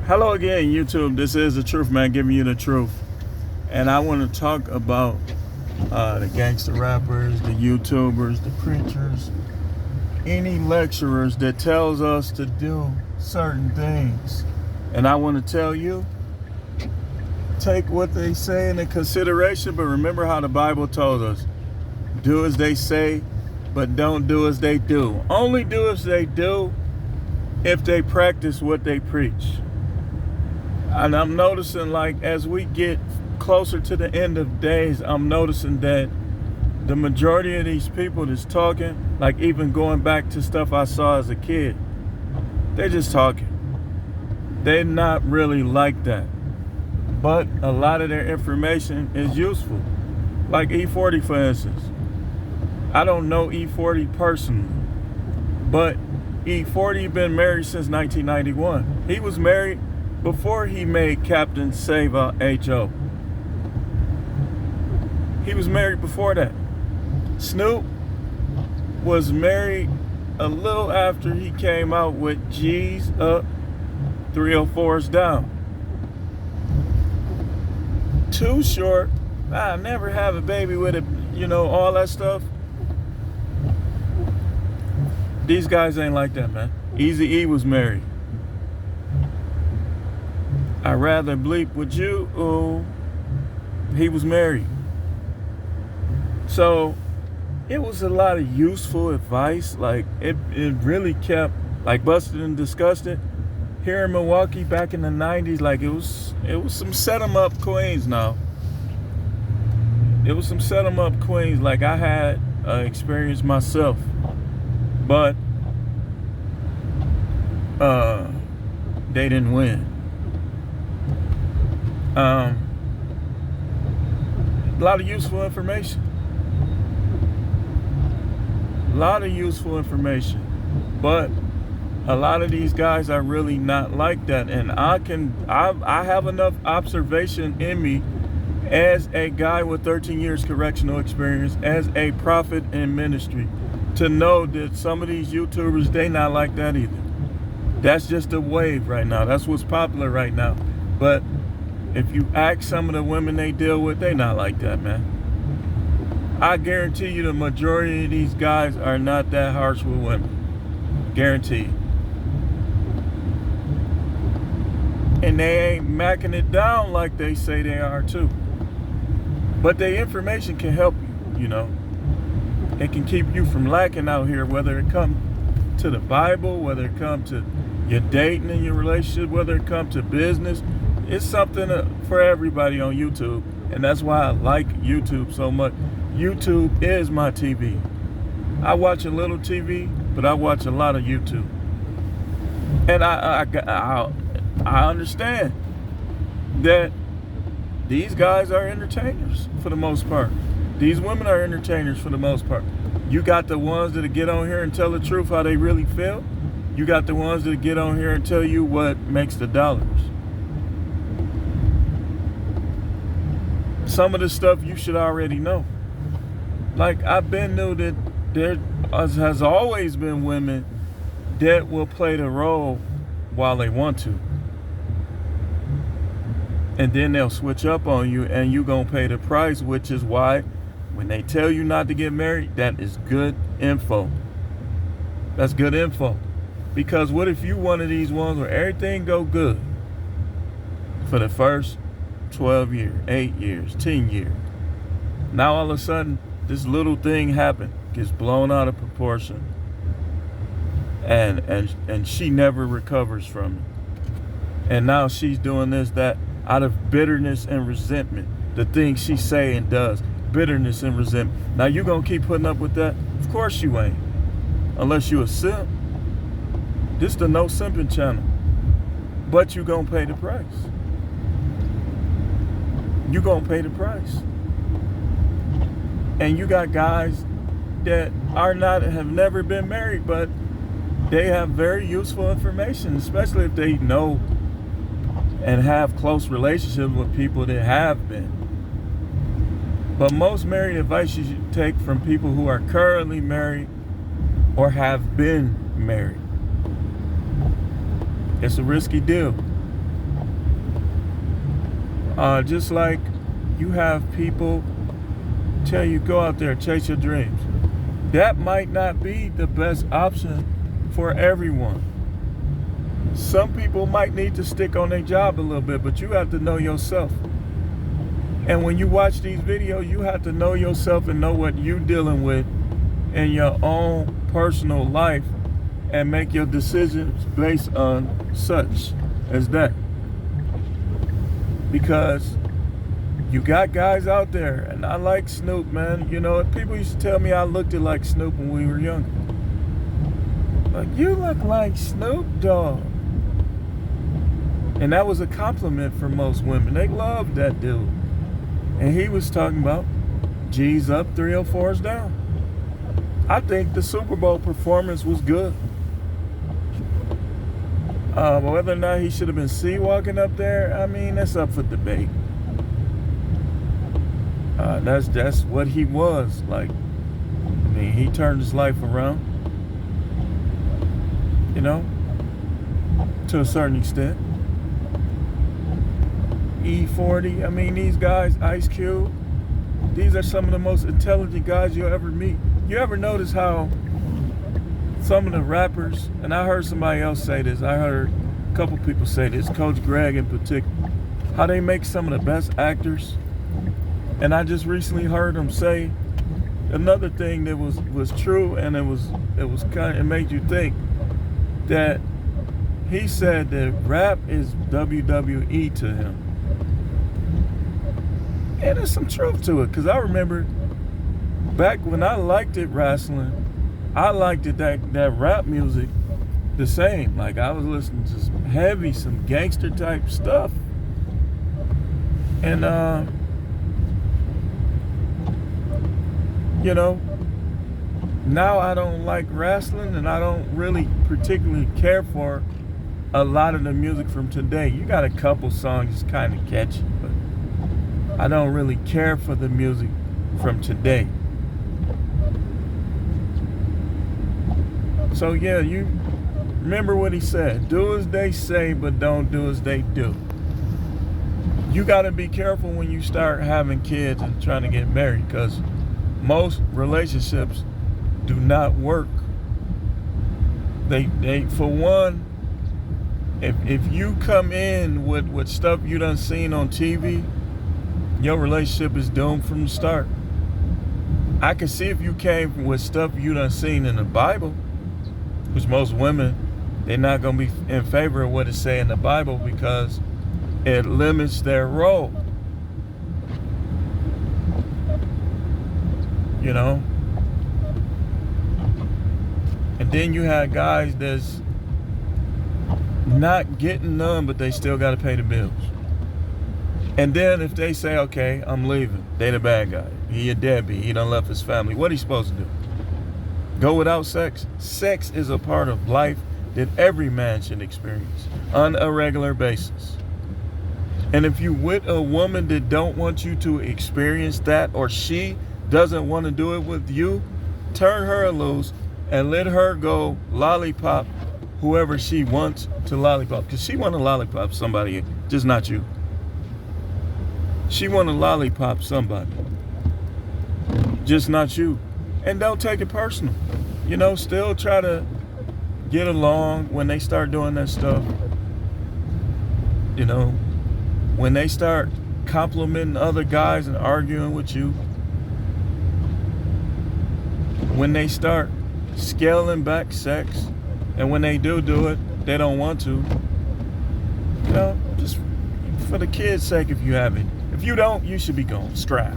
Hello again, YouTube. This is the Truth Man giving you the truth. And I want to talk about the gangster rappers, the YouTubers, the preachers, any lecturers that tells us to do certain things. And I want to tell you, take what they say into consideration, but remember how the Bible told us. Do as they say, but don't do as they do. Only do as they do if they practice what they preach. And I'm noticing, like, as we get closer to the end of days, I'm noticing that the majority of these people that's talking, like even going back to stuff I saw as a kid, they're just talking. They're not really like that. But a lot of their information is useful. Like E40, for instance. I don't know E40 personally, but E40 been married since 1991. He was married before he made Captain Save H.O. He was married before that. Snoop was married a little after he came out with G's Up, 304's Down. Too Short, I never have a baby with it, all that stuff. These guys ain't like that, man. Eazy-E was married. I'd rather bleep with you. Oh, he was married. So it was a lot of useful advice. Like it really kept, like, Busted and Disgusted here in Milwaukee back in the 90s. Like it was some set 'em up queens now. It was some set 'em up queens. Like I had experience myself, but they didn't win. A lot of useful information. But a lot of these guys are really not like that. And I have enough observation in me as a guy with 13 years correctional experience, as a prophet in ministry, to know that some of these YouTubers, they not like that either. That's just a wave right now. That's what's popular right now. But if you ask some of the women they deal with, they not like that, man. I guarantee you the majority of these guys are not that harsh with women. Guaranteed. And they ain't macking it down like they say they are too. But their information can help you, It can keep you from lacking out here, whether it comes to the Bible, whether it comes to your dating and your relationship, whether it comes to business. It's something for everybody on YouTube. And that's why I like YouTube so much. YouTube is my TV. I watch a little TV, but I watch a lot of YouTube. And I understand that these guys are entertainers for the most part. These women are entertainers for the most part. You got the ones that get on here and tell the truth how they really feel. You got the ones that get on here and tell you what makes the dollars. Some of the stuff you should already know. Like, I've been knew that there has always been women that will play the role while they want to. And then they'll switch up on you and you gonna pay the price, which is why when they tell you not to get married, that is good info. That's good info. Because what if you one of these ones where everything go good for the first 12 years, 8 years, 10 years. Now all of a sudden, this little thing happened, gets blown out of proportion, and she never recovers from it. And now she's doing this, that, out of bitterness and resentment. The things she say and does, bitterness and resentment. Now you gonna keep putting up with that? Of course you ain't. Unless you a simp. This the no simping channel. But you gonna pay the price. You gonna pay the price. And you got guys that have never been married, but they have very useful information, especially if they know and have close relationships with people that have been. But most married advice you should take from people who are currently married or have been married. It's a risky deal. Just like you have people tell you, go out there, chase your dreams. That might not be the best option for everyone. Some people might need to stick on their job a little bit, but you have to know yourself. And when you watch these videos, you have to know yourself and know what you're dealing with in your own personal life and make your decisions based on such as that. Because you got guys out there, and I like Snoop, man. You know, people used to tell me I looked like Snoop when we were younger. Like, you look like Snoop Dogg. And that was a compliment for most women. They loved that dude. And he was talking about G's up, 304's down. I think the Super Bowl performance was good. But whether or not he should have been walking up there, I mean, that's up for debate. That's what he was. Like, I mean, he turned his life around, you know, to a certain extent. E40, I mean, these guys, Ice Cube, these are some of the most intelligent guys you'll ever meet. You ever notice how some of the rappers, and I heard somebody else say this, I heard a couple people say this, Coach Greg in particular, how they make some of the best actors. And I just recently heard him say another thing that was true, and it was kind of, it made you think that he said that rap is WWE to him. And there's some truth to it, because I remember back when I liked it wrestling, I liked it that rap music the same. Like, I was listening to some heavy, some gangster type stuff. And you know, now I don't like wrestling, and I don't really particularly care for a lot of the music from today. You got a couple songs that's kind of catchy, but I don't really care for the music from today. So yeah, you remember what he said. Do as they say, but don't do as they do. You got to be careful when you start having kids and trying to get married, because most relationships do not work. They for one, if you come in with stuff you done seen on TV, your relationship is doomed from the start. I can see if you came with stuff you done seen in the Bible, which most women, they're not going to be in favor of what it say in the Bible because it limits their role. You know? And then you have guys that's not getting none, but they still got to pay the bills. And then if they say, okay, I'm leaving, they the bad guy. He a deadbeat. He done left his family. What he supposed to do? Go without sex? Sex is a part of life that every man should experience on a regular basis. And if you with a woman that don't want you to experience that, or she doesn't want to do it with you, turn her loose and let her go lollipop whoever she wants to lollipop. Because she want to lollipop somebody, just not you. She want to lollipop somebody, just not you. And don't take it personal. You know, still try to get along when they start doing that stuff. You know, when they start complimenting other guys and arguing with you. When they start scaling back sex, and when they do it, they don't want to. You know, just for the kids' sake, if you have it. If you don't, you should be going strapped.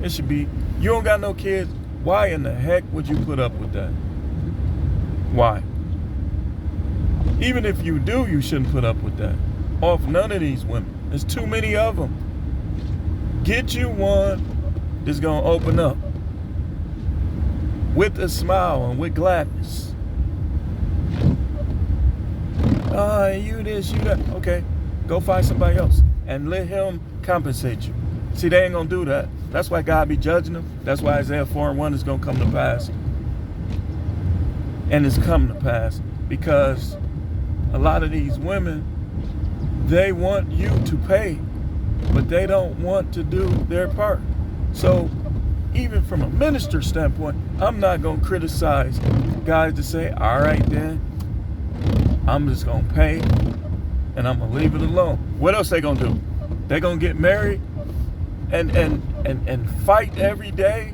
It should be, you don't got no kids, why in the heck would you put up with that? Why? Even if you do, you shouldn't put up with that. Off none of these women. There's too many of them. Get you one that's gonna open up with a smile and with gladness. You this, you that. Okay, go find somebody else and let him compensate you. See, they ain't gonna do that. That's why God be judging them. That's why Isaiah 4:1 is gonna come to pass. And it's come to pass because a lot of these women, they want you to pay but they don't want to do their part. So even from a minister standpoint, I'm not going to criticize guys to say, all right then, I'm just going to pay and I'm going to leave it alone. What else they going to do? They going to get married and fight every day,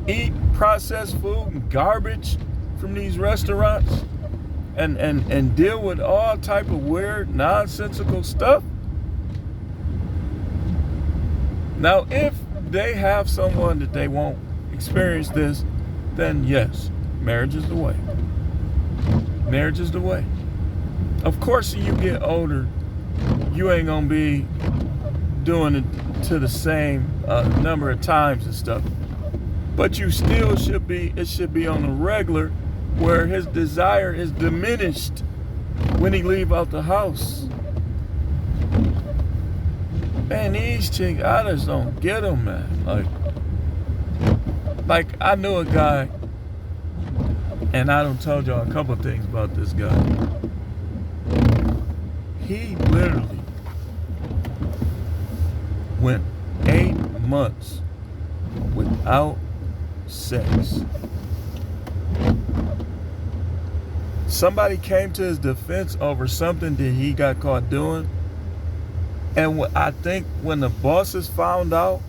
eat processed food and garbage from these restaurants, and deal with all type of weird, nonsensical stuff. Now, if they have someone that they won't experience this, then yes, marriage is the way. Marriage is the way. Of course, as you get older, you ain't gonna be doing it to the same number of times and stuff. But you still should be, it should be on a regular where his desire is diminished when he leave out the house. Man, these chicks, I just don't get them, man. Like I knew a guy, and I done told y'all a couple things about this guy. He literally went 8 months without sex. Somebody came to his defense over something that he got caught doing. And I think when the bosses found out,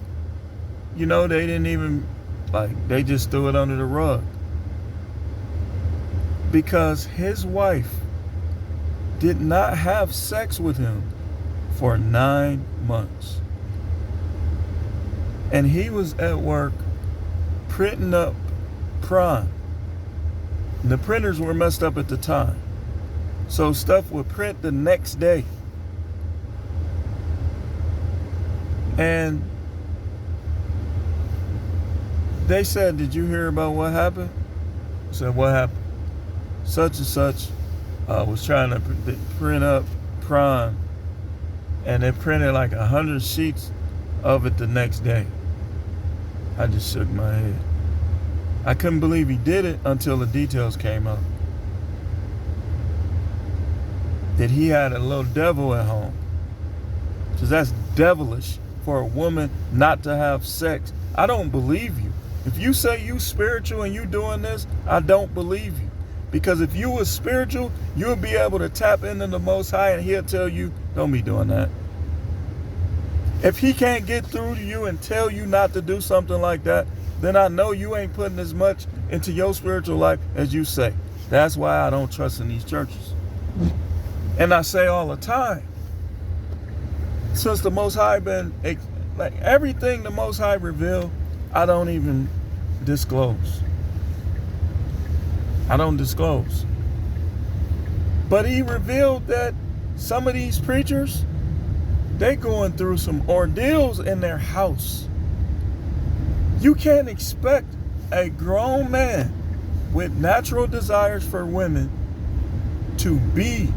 you know, they didn't even, they just threw it under the rug. Because his wife did not have sex with him for 9 months. And he was at work printing up prime. The printers were messed up at the time, so stuff would print the next day. And they said, did you hear about what happened? I said, what happened? Such and such was trying to print up prime, and they printed like 100 sheets of it the next day. I just shook my head. I couldn't believe he did it until the details came out. That he had a little devil at home. Because that's devilish for a woman not to have sex. I don't believe you. If you say you spiritual and you doing this, I don't believe you. Because if you was spiritual, you'll be able to tap into the Most High and he'll tell you, don't be doing that. If he can't get through to you and tell you not to do something like that, then I know you ain't putting as much into your spiritual life as you say. That's why I don't trust in these churches. And I say all the time, since the Most High been, like everything the Most High revealed, I don't even disclose. I don't disclose. But he revealed that some of these preachers, they going through some ordeals in their house. You can't expect a grown man with natural desires for women to be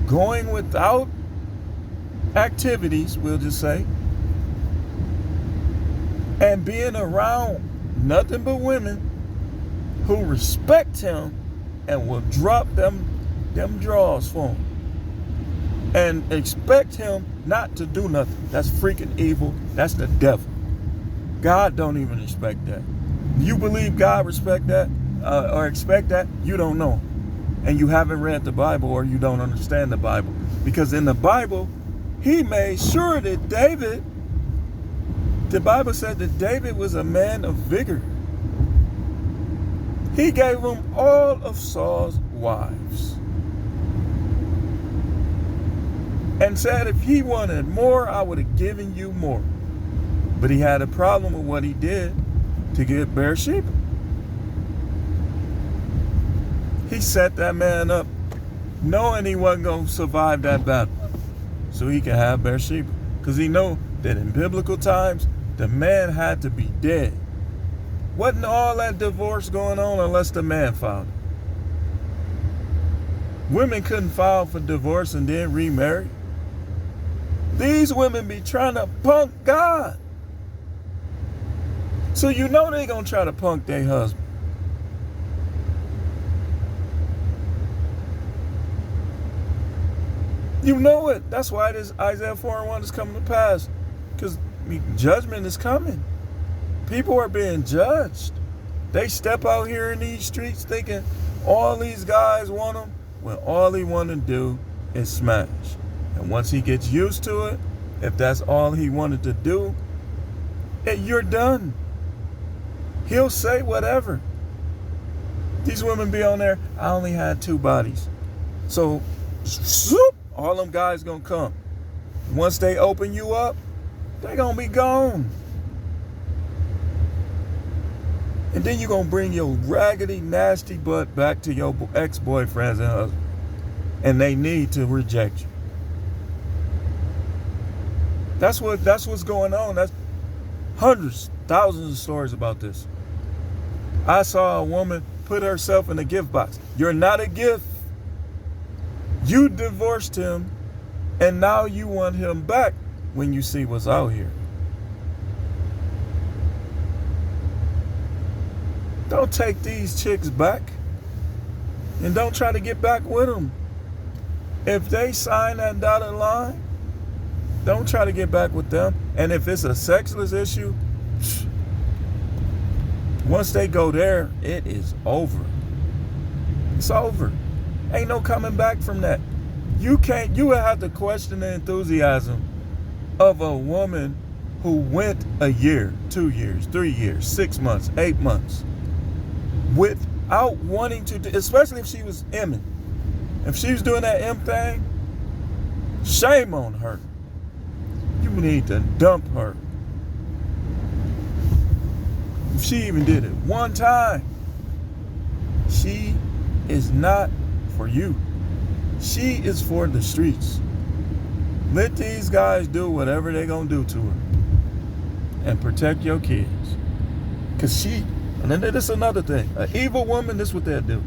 going without activities, we'll just say, and being around nothing but women who respect him and will drop them drawers for him and expect him not to do nothing. That's freaking evil. That's the devil. God don't even respect that. You believe God respect that or expect that, you don't know. And you haven't read the Bible, or you don't understand the Bible. Because in the Bible, he made sure that the Bible said that David was a man of vigor. He gave him all of Saul's wives. And said, if he wanted more, I would have given you more. But he had a problem with what he did to get Bathsheba. He set that man up knowing he wasn't going to survive that battle so he could have Bathsheba. Because he knew that in biblical times, the man had to be dead. Wasn't all that divorce going on unless the man filed it. Women couldn't file for divorce and then remarry. These women be trying to punk God. So you know they're going to try to punk their husband. You know it. That's why this Isaiah 4:1 is coming to pass. Because judgment is coming. People are being judged. They step out here in these streets thinking all these guys want them when all he want to do is smash. And once he gets used to it, if that's all he wanted to do, you're done. He'll say whatever. These women be on there, I only had 2 bodies. So, zoop, all them guys gonna come. Once they open you up, they gonna be gone. And then you gonna bring your raggedy, nasty butt back to your ex-boyfriends and husbands. And they need to reject you. That's what's going on. That's hundreds, thousands of stories about this. I saw a woman put herself in a gift box. You're not a gift. You divorced him, and now you want him back when you see what's out here. Don't take these chicks back, and don't try to get back with them. If they sign that dotted line, don't try to get back with them. And if it's a sexless issue, once they go there, it is over. It's over. Ain't no coming back from that. You would have to question the enthusiasm of a woman who went a year, 2 years, 3 years, 6 months, 8 months without wanting to, especially if she was Ming. If she was doing that M thing, shame on her. You need to dump her. If she even did it one time, she is not for you. She is for the streets. Let these guys do whatever they're going to do to her. And protect your kids. Because and then this is another thing. An evil woman, this is what they'll do.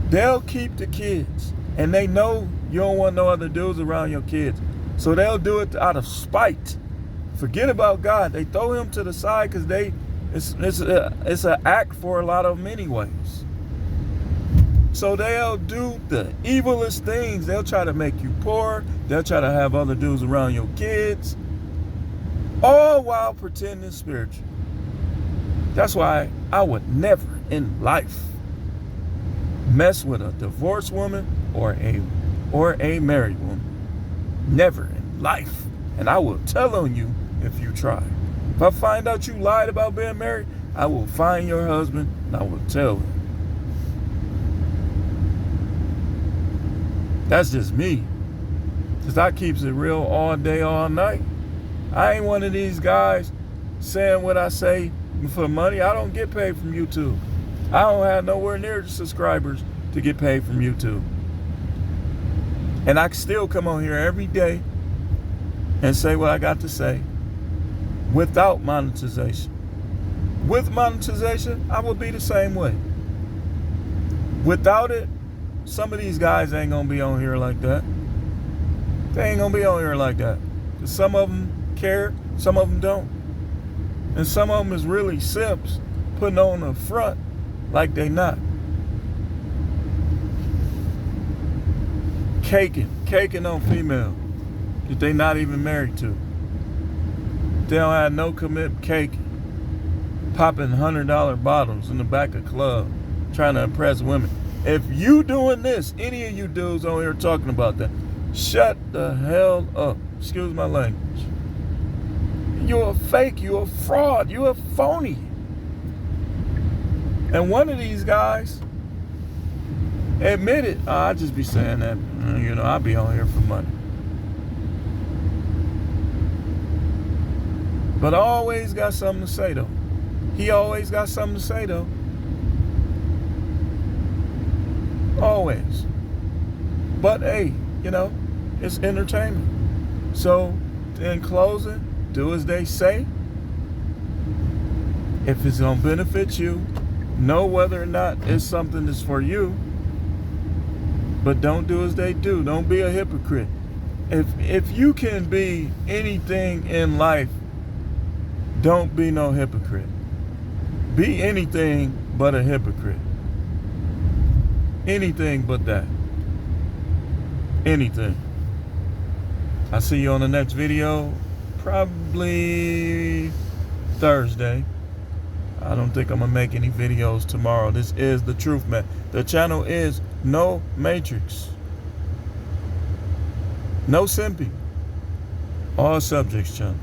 They'll keep the kids. And they know you don't want no other dudes around your kids. So they'll do it out of spite. Forget about God. They throw him to the side because it's an act for a lot of them anyways. So they'll do the evilest things. They'll try to make you poor. They'll try to have other dudes around your kids. All while pretending spiritual. That's why I would never in life mess with a divorced woman or a married woman. Never in life. And I will tell on you if you try. If I find out you lied about being married, I will find your husband and I will tell him. That's just me. Because I keeps it real all day, all night. I ain't one of these guys saying what I say for money. I don't get paid from YouTube. I don't have nowhere near the subscribers to get paid from YouTube. And I still come on here every day and say what I got to say without monetization. With monetization, I would be the same way. Without it, some of these guys ain't gonna be on here like that. They ain't gonna be on here like that. Some of them care, some of them don't. And some of them is really simps putting on the front like they not. Caking on female that they not even married to. They don't have no commitment, caking. Popping $100 bottles in the back of club, trying to impress women. If you doing this, any of you dudes on here talking about that, shut the hell up. Excuse my language. You're a fake, you're a fraud, you're a phony. And one of these guys admitted, I just be saying that, I be on here for money. But I always got something to say though. He always got something to say though. Always. But hey, it's entertainment. So in closing, do as they say. If it's gonna benefit you, know whether or not it's something that's for you. But don't do as they do. Don't be a hypocrite. If you can be anything in life, don't be no hypocrite. Be anything but a hypocrite. Anything but that. Anything. I'll see you on the next video, probably Thursday. I don't think I'm gonna make any videos tomorrow. This is The Truth Man. The channel is No Matrix, no simping, all subjects channel.